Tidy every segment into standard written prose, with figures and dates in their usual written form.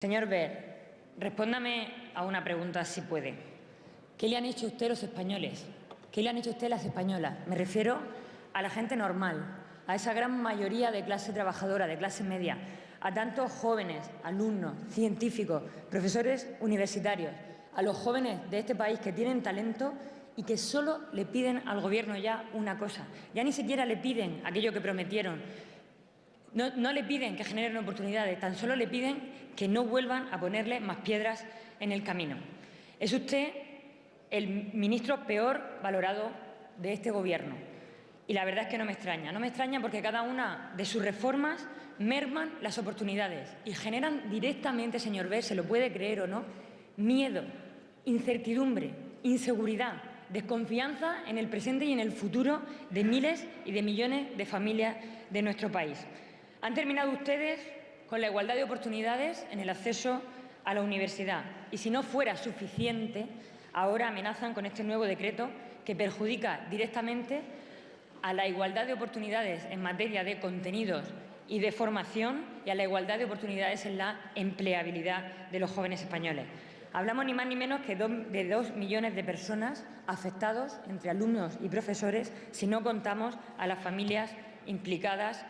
Señor Ver, respóndame a una pregunta si puede. ¿Qué le han hecho a usted los españoles? ¿Qué le han hecho a usted las españolas? Me refiero a la gente normal, a esa gran mayoría de clase trabajadora, de clase media, a tantos jóvenes, alumnos, científicos, profesores universitarios, a los jóvenes de este país que tienen talento y que solo le piden al Gobierno ya una cosa. Ya ni siquiera le piden aquello que prometieron. No le piden que generen oportunidades, tan solo le piden que no vuelvan a ponerle más piedras en el camino. Es usted el ministro peor valorado de este Gobierno. Y la verdad es que no me extraña. No me extraña porque cada una de sus reformas merman las oportunidades y generan directamente, señor Ver, se lo puede creer o no, miedo, incertidumbre, inseguridad, desconfianza en el presente y en el futuro de miles y de millones de familias de nuestro país. Han terminado ustedes con la igualdad de oportunidades en el acceso a la universidad y, si no fuera suficiente, ahora amenazan con este nuevo decreto que perjudica directamente a la igualdad de oportunidades en materia de contenidos y de formación y a la igualdad de oportunidades en la empleabilidad de los jóvenes españoles. Hablamos ni más ni menos que de 2 millones de personas afectados entre alumnos y profesores si no contamos a las familias implicadas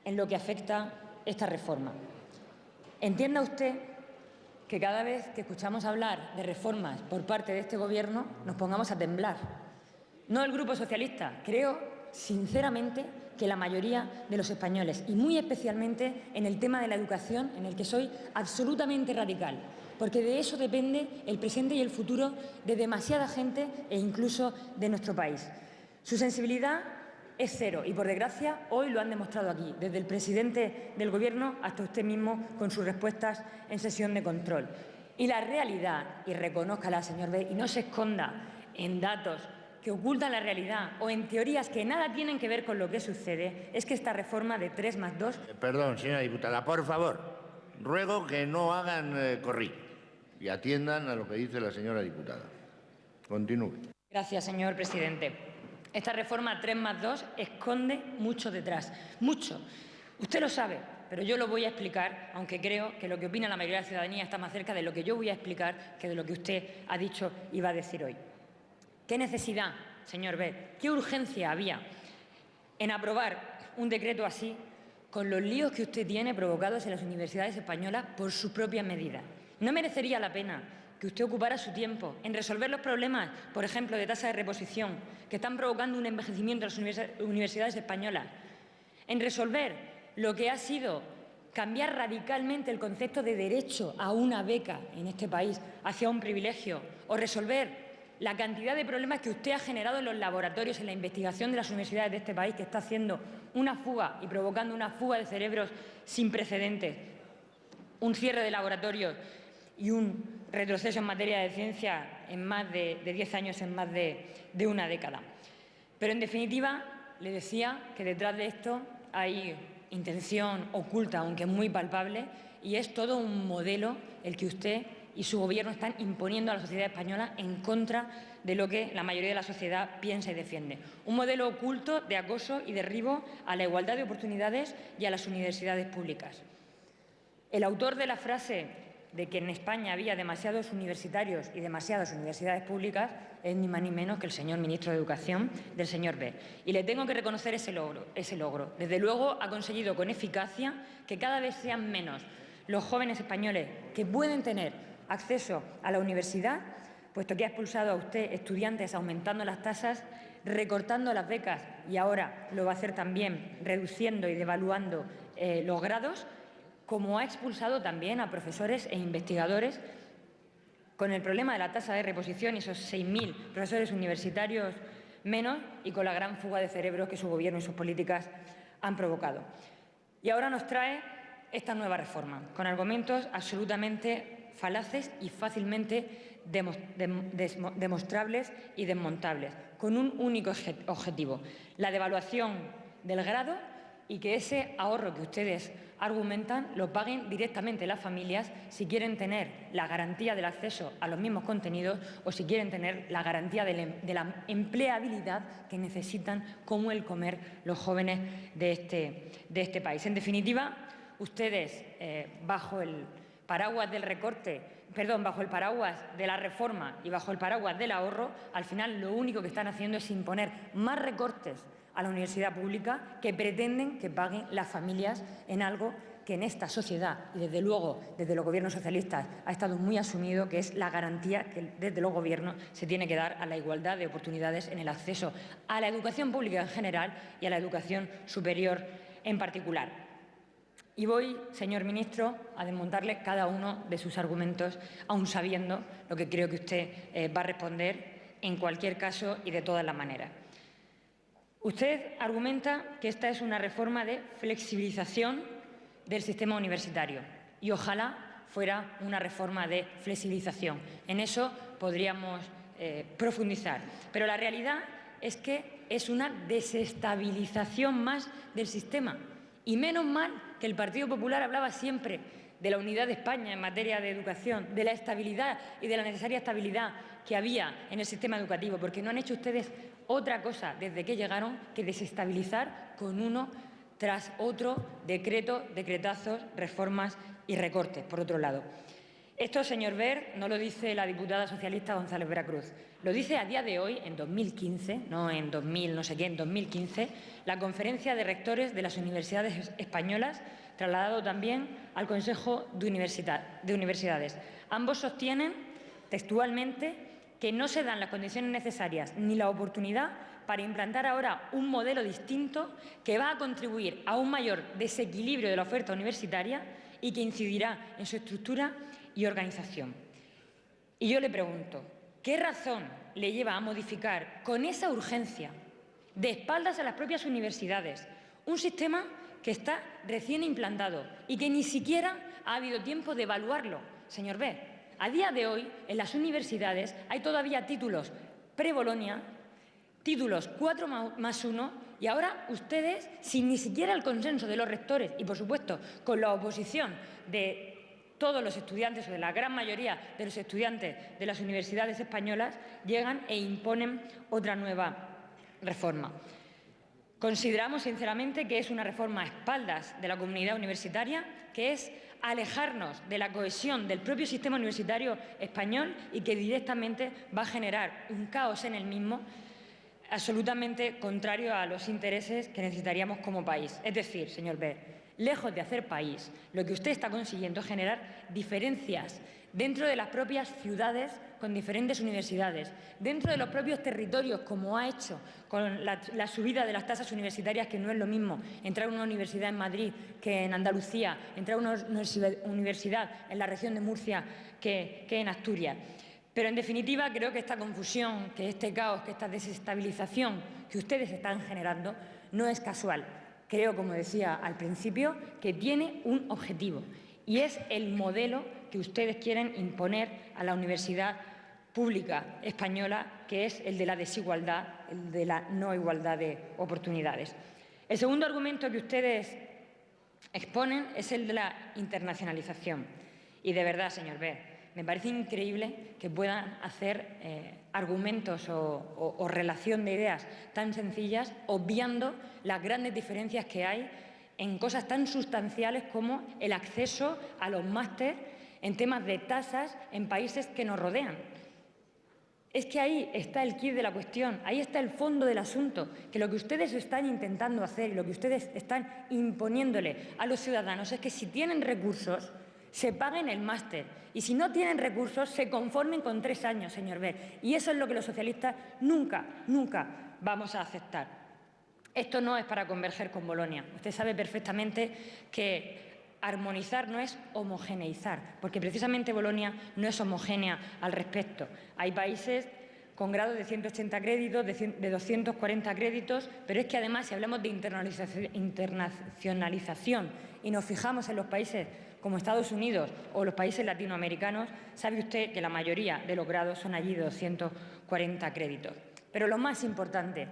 en lo que afecta esta reforma. Entienda usted que cada vez que escuchamos hablar de reformas por parte de este Gobierno nos pongamos a temblar. No el Grupo Socialista, creo sinceramente que la mayoría de los españoles, y muy especialmente en el tema de la educación, en el que soy absolutamente radical, porque de eso depende el presente y el futuro de demasiada gente e incluso de nuestro país. Su sensibilidad es cero y, por desgracia, hoy lo han demostrado aquí, desde el presidente del Gobierno hasta usted mismo con sus respuestas en sesión de control. Y la realidad, y reconózcala, señor Bey, y no se esconda en datos que ocultan la realidad o en teorías que nada tienen que ver con lo que sucede, es que esta reforma de 3+2... Perdón, señora diputada, por favor, ruego que no hagan corrillo y atiendan a lo que dice la señora diputada. Continúe. Gracias, señor presidente. Esta reforma 3+2 esconde mucho detrás, mucho. Usted lo sabe, pero yo lo voy a explicar, aunque creo que lo que opina la mayoría de la ciudadanía está más cerca de lo que yo voy a explicar que de lo que usted ha dicho y va a decir hoy. ¿Qué necesidad, señor Ver, qué urgencia había en aprobar un decreto así con los líos que usted tiene provocados en las universidades españolas por sus propias medidas? ¿No merecería la pena que usted ocupara su tiempo en resolver los problemas, por ejemplo, de tasa de reposición, que están provocando un envejecimiento de las universidades españolas, en resolver lo que ha sido cambiar radicalmente el concepto de derecho a una beca en este país hacia un privilegio, o resolver la cantidad de problemas que usted ha generado en los laboratorios, en la investigación de las universidades de este país, que está haciendo una fuga y provocando una fuga de cerebros sin precedentes, un cierre de laboratorios y un retroceso en materia de ciencia en más de 10 años, en más de una década? Pero, en definitiva, le decía que detrás de esto hay intención oculta, aunque muy palpable, y es todo un modelo el que usted y su Gobierno están imponiendo a la sociedad española en contra de lo que la mayoría de la sociedad piensa y defiende. Un modelo oculto de acoso y derribo a la igualdad de oportunidades y a las universidades públicas. El autor de la frase de que en España había demasiados universitarios y demasiadas universidades públicas es ni más ni menos que el señor ministro de Educación, del señor Ver. Y le tengo que reconocer ese logro. Desde luego ha conseguido con eficacia que cada vez sean menos los jóvenes españoles que pueden tener acceso a la universidad, puesto que ha expulsado a usted estudiantes aumentando las tasas, recortando las becas y ahora lo va a hacer también reduciendo y devaluando los grados, como ha expulsado también a profesores e investigadores con el problema de la tasa de reposición y esos 6.000 profesores universitarios menos y con la gran fuga de cerebros que su Gobierno y sus políticas han provocado. Y ahora nos trae esta nueva reforma, con argumentos absolutamente falaces y fácilmente demostrables y desmontables, con un único objetivo: la devaluación del grado y que ese ahorro que ustedes argumentan lo paguen directamente las familias si quieren tener la garantía del acceso a los mismos contenidos o si quieren tener la garantía de la empleabilidad que necesitan como el comer los jóvenes de este país. En definitiva, ustedes, bajo el paraguas del recorte, perdón, bajo el paraguas de la reforma y bajo el paraguas del ahorro, al final lo único que están haciendo es imponer más recortes a la universidad pública que pretenden que paguen las familias en algo que en esta sociedad y desde luego desde los gobiernos socialistas ha estado muy asumido, que es la garantía que desde los gobiernos se tiene que dar a la igualdad de oportunidades en el acceso a la educación pública en general y a la educación superior en particular. Y voy, señor ministro, a desmontarle cada uno de sus argumentos, aun sabiendo lo que creo que usted va a responder en cualquier caso y de todas las maneras. Usted argumenta que esta es una reforma de flexibilización del sistema universitario y ojalá fuera una reforma de flexibilización. En eso podríamos profundizar. Pero la realidad es que es una desestabilización más del sistema. Y menos mal que el Partido Popular hablaba siempre de la unidad de España en materia de educación, de la estabilidad y de la necesaria estabilidad que había en el sistema educativo, porque no han hecho ustedes otra cosa desde que llegaron que desestabilizar con uno tras otro decretazos, reformas y recortes, por otro lado. Esto, señor Wert, no lo dice la diputada socialista González Veracruz. Lo dice a día de hoy, en 2015, no en 2000, no sé qué, en 2015, la Conferencia de Rectores de las Universidades Españolas, trasladado también al Consejo de Universidades. Ambos sostienen textualmente que no se dan las condiciones necesarias ni la oportunidad para implantar ahora un modelo distinto que va a contribuir a un mayor desequilibrio de la oferta universitaria y que incidirá en su estructura y organización. Y yo le pregunto, ¿qué razón le lleva a modificar con esa urgencia, de espaldas a las propias universidades, un sistema que está recién implantado y que ni siquiera ha habido tiempo de evaluarlo, señor Wert? A día de hoy, en las universidades hay todavía títulos pre-Bolonia, títulos 4+1, y ahora ustedes, sin ni siquiera el consenso de los rectores y, por supuesto, con la oposición de todos los estudiantes o de la gran mayoría de los estudiantes de las universidades españolas, llegan e imponen otra nueva reforma. Consideramos, sinceramente, que es una reforma a espaldas de la comunidad universitaria, que es alejarnos de la cohesión del propio sistema universitario español y que directamente va a generar un caos en el mismo absolutamente contrario a los intereses que necesitaríamos como país. Es decir, señor Wert, lejos de hacer país, lo que usted está consiguiendo es generar diferencias dentro de las propias ciudades con diferentes universidades, dentro de los propios territorios, como ha hecho con la subida de las tasas universitarias, que no es lo mismo entrar a una universidad en Madrid que en Andalucía, entrar a una universidad en la región de Murcia que en Asturias. Pero, en definitiva, creo que esta confusión, que este caos, que esta desestabilización que ustedes están generando no es casual. Creo, como decía al principio, que tiene un objetivo y es el modelo que ustedes quieren imponer a la universidad pública española, que es el de la desigualdad, el de la no igualdad de oportunidades. El segundo argumento que ustedes exponen es el de la internacionalización. Y, de verdad, señor Wert, me parece increíble que puedan hacer argumentos o relación de ideas tan sencillas, obviando las grandes diferencias que hay en cosas tan sustanciales como el acceso a los másteres en temas de tasas en países que nos rodean. Es que ahí está el quid de la cuestión, ahí está el fondo del asunto, que lo que ustedes están intentando hacer y lo que ustedes están imponiéndole a los ciudadanos es que si tienen recursos, se paguen el máster, y si no tienen recursos, se conformen con 3 años, señor Wert. Y eso es lo que los socialistas nunca vamos a aceptar. Esto no es para converger con Bolonia. Usted sabe perfectamente que armonizar no es homogeneizar, porque precisamente Bolonia no es homogénea al respecto. Hay países con grados de 180 créditos, de 240 créditos, pero es que además, si hablamos de internacionalización y nos fijamos en los países como Estados Unidos o los países latinoamericanos, sabe usted que la mayoría de los grados son allí de 240 créditos. Pero lo más importante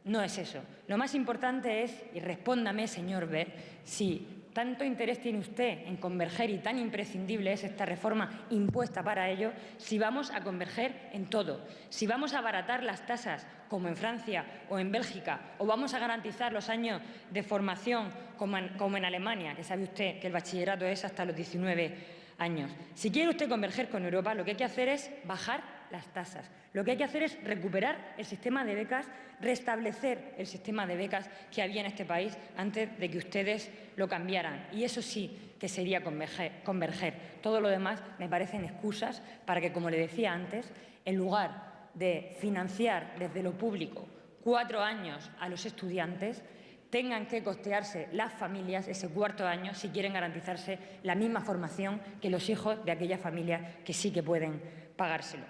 no es eso. Lo más importante es, y respóndame, señor Wert, si tanto interés tiene usted en converger y tan imprescindible es esta reforma impuesta para ello, si vamos a converger en todo, si vamos a abaratar las tasas como en Francia o en Bélgica, o vamos a garantizar los años de formación como en Alemania, que sabe usted que el bachillerato es hasta los 19 años. Si quiere usted converger con Europa, lo que hay que hacer es bajar las tasas. Lo que hay que hacer es recuperar el sistema de becas, restablecer el sistema de becas que había en este país antes de que ustedes lo cambiaran. Y eso sí que sería converger. Todo lo demás me parecen excusas para que, como le decía antes, en lugar de financiar desde lo público 4 años a los estudiantes, tengan que costearse las familias ese cuarto año si quieren garantizarse la misma formación que los hijos de aquellas familias que sí que pueden pagárselo.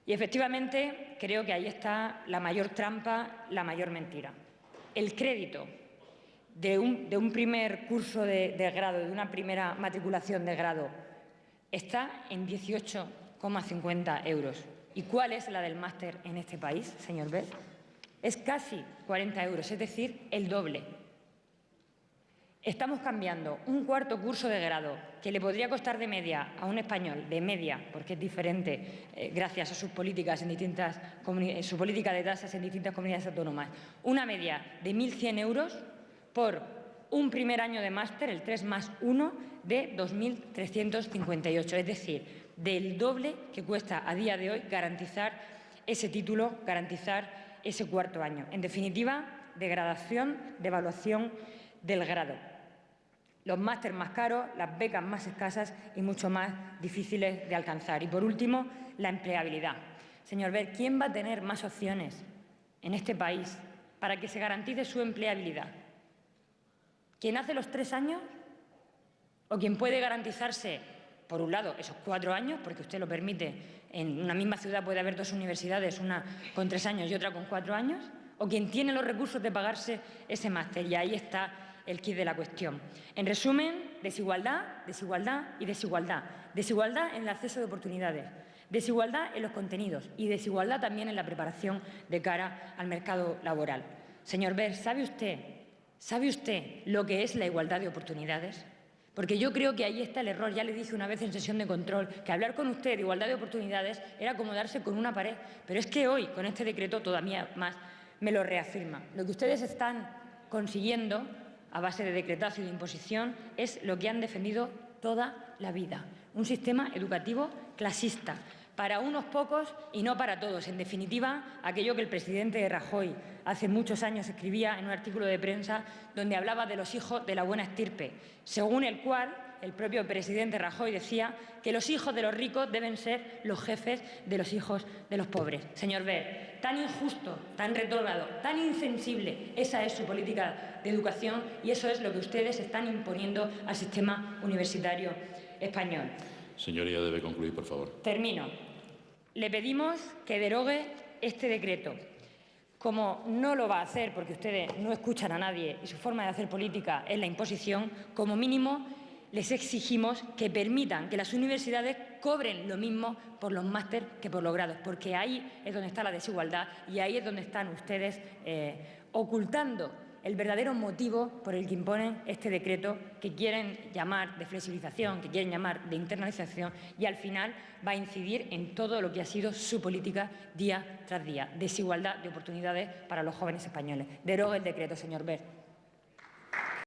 Y efectivamente creo que ahí está la mayor trampa, la mayor mentira. El crédito de un primer curso de grado, de una primera matriculación de grado, está en 18,50 euros. ¿Y cuál es la del máster en este país, señor Wert? Es casi 40 euros, es decir, el doble. Estamos cambiando un cuarto curso de grado que le podría costar de media a un español, de media, porque es diferente gracias a sus políticas su política de tasas en distintas comunidades autónomas, una media de 1.100 euros por un primer año de máster, el 3+1, de 2.358, es decir, del doble que cuesta a día de hoy garantizar ese título, garantizar ese cuarto año. En definitiva, degradación, devaluación del grado. Los másteres más caros, las becas más escasas y mucho más difíciles de alcanzar. Y, por último, la empleabilidad. Señor Wert, ¿quién va a tener más opciones en este país para que se garantice su empleabilidad? ¿Quién hace los 3 años o quien puede garantizarse, por un lado, esos 4 años, porque usted lo permite? En una misma ciudad puede haber 2 universidades, una con 3 años y otra con 4 años, o quien tiene los recursos de pagarse ese máster. Y ahí está el quid de la cuestión. En resumen, desigualdad, desigualdad y desigualdad. Desigualdad en el acceso de oportunidades, desigualdad en los contenidos y desigualdad también en la preparación de cara al mercado laboral. Señor Wert, ¿sabe usted lo que es la igualdad de oportunidades? Porque yo creo que ahí está el error. Ya le dije una vez en sesión de control que hablar con usted de igualdad de oportunidades era como darse con una pared. Pero es que hoy, con este decreto, todavía más me lo reafirma. Lo que ustedes están consiguiendo a base de decretazo y de imposición es lo que han defendido toda la vida. Un sistema educativo clasista, para unos pocos y no para todos. En definitiva, aquello que el presidente Rajoy hace muchos años escribía en un artículo de prensa donde hablaba de los hijos de la buena estirpe, según el cual el propio presidente Rajoy decía que los hijos de los ricos deben ser los jefes de los hijos de los pobres. Señor Wert, tan injusto, tan retrógrado, tan insensible, esa es su política de educación y eso es lo que ustedes están imponiendo al sistema universitario español. Señoría, debe concluir, por favor. Termino. Le pedimos que derogue este decreto. Como no lo va a hacer porque ustedes no escuchan a nadie y su forma de hacer política es la imposición, como mínimo les exigimos que permitan que las universidades cobren lo mismo por los másteres que por los grados, porque ahí es donde está la desigualdad y ahí es donde están ustedes ocultando el verdadero motivo por el que imponen este decreto que quieren llamar de flexibilización, que quieren llamar de internalización y al final va a incidir en todo lo que ha sido su política día tras día. Desigualdad de oportunidades para los jóvenes españoles. Derogue el decreto, señor Wert.